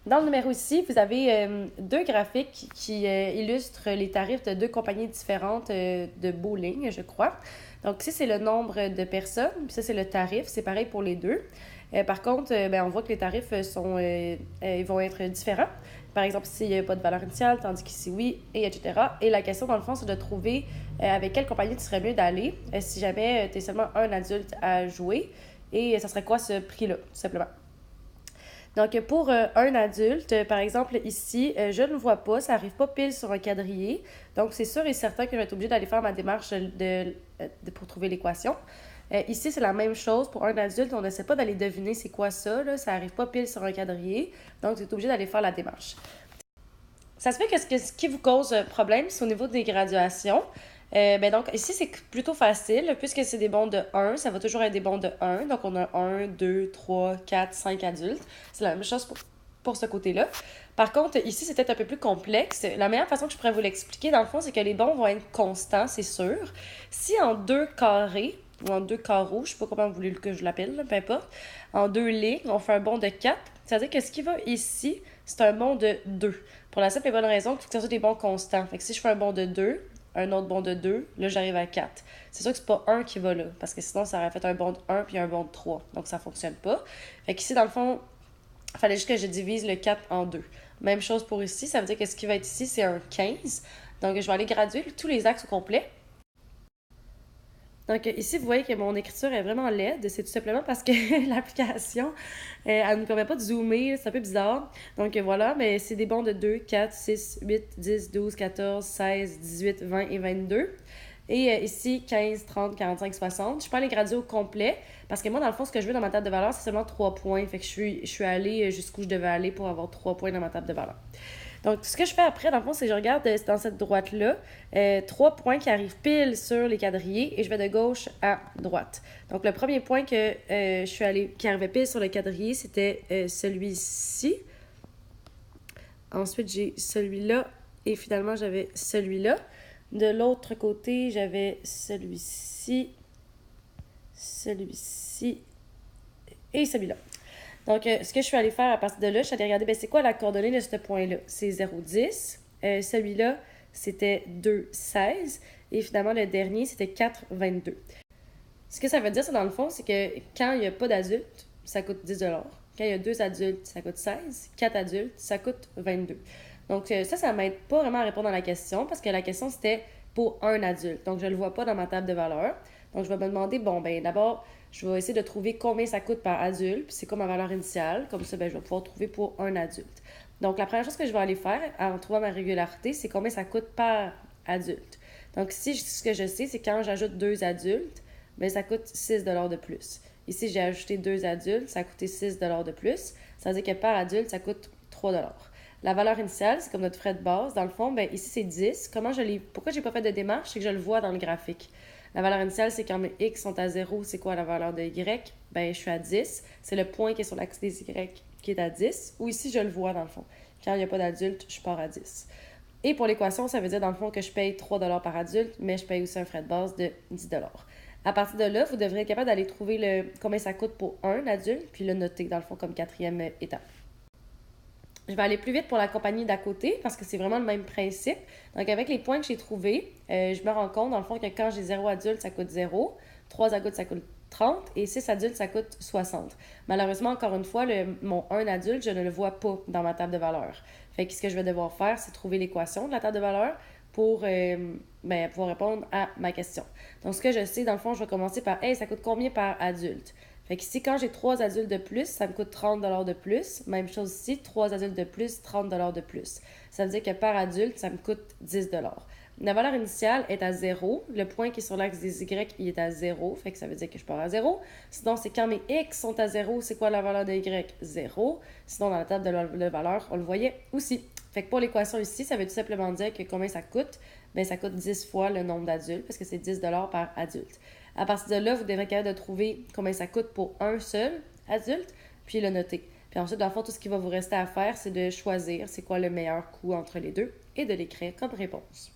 Dans le numéro ici, vous avez deux graphiques qui illustrent les tarifs de deux compagnies différentes de bowling, je crois. Donc ici, c'est le nombre de personnes, puis ça, c'est le tarif. C'est pareil pour les deux. Par contre, on voit que les tarifs ils vont être différents. Par exemple, ici, il n'y a pas de valeur initiale, tandis qu'ici, oui, et etc. Et la question, dans le fond, c'est de trouver avec quelle compagnie tu serais mieux d'aller si jamais tu es seulement un adulte à jouer. Et ça serait quoi ce prix-là, tout simplement. Donc, pour un adulte, par exemple, ici, je ne le vois pas, ça n'arrive pas pile sur un quadrillé. Donc, c'est sûr et certain que je vais être obligée d'aller faire ma démarche pour trouver l'équation. Ici, c'est la même chose. Pour un adulte, on n'essaie pas d'aller deviner c'est quoi ça, là. Ça n'arrive pas pile sur un quadrillé. Donc, tu es obligé d'aller faire la démarche. Ça se fait que ce qui vous cause problème, c'est au niveau des graduations. Donc, ici, c'est plutôt facile. Puisque c'est des bons de 1, ça va toujours être des bons de 1. Donc, on a 1, 2, 3, 4, 5 adultes. C'est la même chose pour ce côté-là. Par contre, ici, c'est peut-être un peu plus complexe. La meilleure façon que je pourrais vous l'expliquer, dans le fond, c'est que les bons vont être constants, c'est sûr. Si en deux carrés, ou en deux carreaux, je sais pas comment vous voulez que je l'appelle, peu importe, en deux lignes, on fait un bond de 4, c'est-à-dire que ce qui va ici, c'est un bond de 2. Pour la simple et bonne raison que ça soit des bons constants. Fait que si je fais un bond de 2, un autre bond de 2, là j'arrive à 4. C'est sûr que c'est pas un qui va là, parce que sinon ça aurait fait un bond de 1 puis un bond de 3. Donc ça fonctionne pas. Fait qu'ici, dans le fond, il fallait juste que je divise le 4 en 2. Même chose pour ici, ça veut dire que ce qui va être ici, c'est un 15. Donc je vais aller graduer tous les axes au complet. Donc ici, vous voyez que mon écriture est vraiment laide. C'est tout simplement parce que l'application, elle ne nous permet pas de zoomer. C'est un peu bizarre. Donc voilà, mais c'est des bons de 2, 4, 6, 8, 10, 12, 14, 16, 18, 20 et 22. Et ici, 15, 30, 45, 60. Je peux aller graduer au complet parce que moi, dans le fond, ce que je veux dans ma table de valeur, c'est seulement 3 points. Fait que je suis allée jusqu'où je devais aller pour avoir 3 points dans ma table de valeur. Donc, ce que je fais après, dans le fond, c'est que je regarde dans cette droite-là 3 points qui arrivent pile sur les quadrillés et je vais de gauche à droite. Donc, le premier point que je suis allée, qui arrivait pile sur le quadrillé, c'était celui-ci. Ensuite, j'ai celui-là et finalement, j'avais celui-là. De l'autre côté, j'avais celui-ci, celui-ci et celui-là. Donc, ce que je suis allée faire à partir de là, je suis allée regarder, c'est quoi la coordonnée de ce point-là? C'est 0,10. Celui-là, c'était 2,16. Et finalement, le dernier, c'était 4,22. Ce que ça veut dire, c'est dans le fond, c'est que quand il n'y a pas d'adultes, ça coûte 10 $. Quand il y a 2 adultes, ça coûte 16. 4 adultes, ça coûte 22. Donc, ça ne m'aide pas vraiment à répondre à la question parce que la question, c'était pour un adulte. Donc, je ne le vois pas dans ma table de valeur. Donc, je vais me demander, d'abord, je vais essayer de trouver combien ça coûte par adulte, puis c'est quoi ma valeur initiale. Comme ça, je vais pouvoir trouver pour un adulte. Donc, la première chose que je vais aller faire en trouvant ma régularité, c'est combien ça coûte par adulte. Donc, ici, ce que je sais, c'est quand j'ajoute 2 adultes, ça coûte 6 $ de plus. Ici, j'ai ajouté 2 adultes, ça a coûté 6 $ de plus. Ça veut dire que par adulte, ça coûte 3 $. La valeur initiale, c'est comme notre frais de base. Dans le fond, ici, c'est 10. Pourquoi j'ai pas fait de démarche? C'est que je le vois dans le graphique. La valeur initiale, c'est quand mes X sont à 0, c'est quoi la valeur de Y? Je suis à 10. C'est le point qui est sur l'axe des Y qui est à 10. Ou ici, je le vois dans le fond. Quand il n'y a pas d'adulte, je pars à 10. Et pour l'équation, ça veut dire dans le fond que je paye 3 $ par adulte, mais je paye aussi un frais de base de 10 $. À partir de là, vous devrez être capable d'aller trouver combien ça coûte pour un adulte, puis le noter dans le fond comme quatrième étape. Je vais aller plus vite pour la compagnie d'à côté parce que c'est vraiment le même principe. Donc, avec les points que j'ai trouvés, je me rends compte, dans le fond, que quand j'ai 0 adulte, ça coûte 0. 3 adultes, ça coûte 30. Et 6 adultes, ça coûte 60. Malheureusement, encore une fois, mon 1 adulte, je ne le vois pas dans ma table de valeur. Fait que ce que je vais devoir faire, c'est trouver l'équation de la table de valeur pour pouvoir répondre à ma question. Donc, ce que je sais, dans le fond, je vais commencer par, hey, ça coûte combien par adulte? Fait qu'ici, quand j'ai 3 adultes de plus, ça me coûte 30 $ de plus. Même chose ici, 3 adultes de plus, 30 $ de plus. Ça veut dire que par adulte, ça me coûte 10 $. La valeur initiale est à 0. Le point qui est sur l'axe des Y, il est à 0. Fait que ça veut dire que je pars à 0. Sinon, c'est quand mes X sont à 0, c'est quoi la valeur de Y? 0. Sinon, dans la table de valeur, on le voyait aussi. Fait que pour l'équation ici, ça veut tout simplement dire que combien ça coûte? Ça coûte 10 fois le nombre d'adultes parce que c'est 10 $ par adulte. À partir de là, vous devrez être capable de trouver combien ça coûte pour un seul adulte, puis le noter. Puis ensuite, dans le fond, tout ce qui va vous rester à faire, c'est de choisir c'est quoi le meilleur coût entre les deux et de l'écrire comme réponse.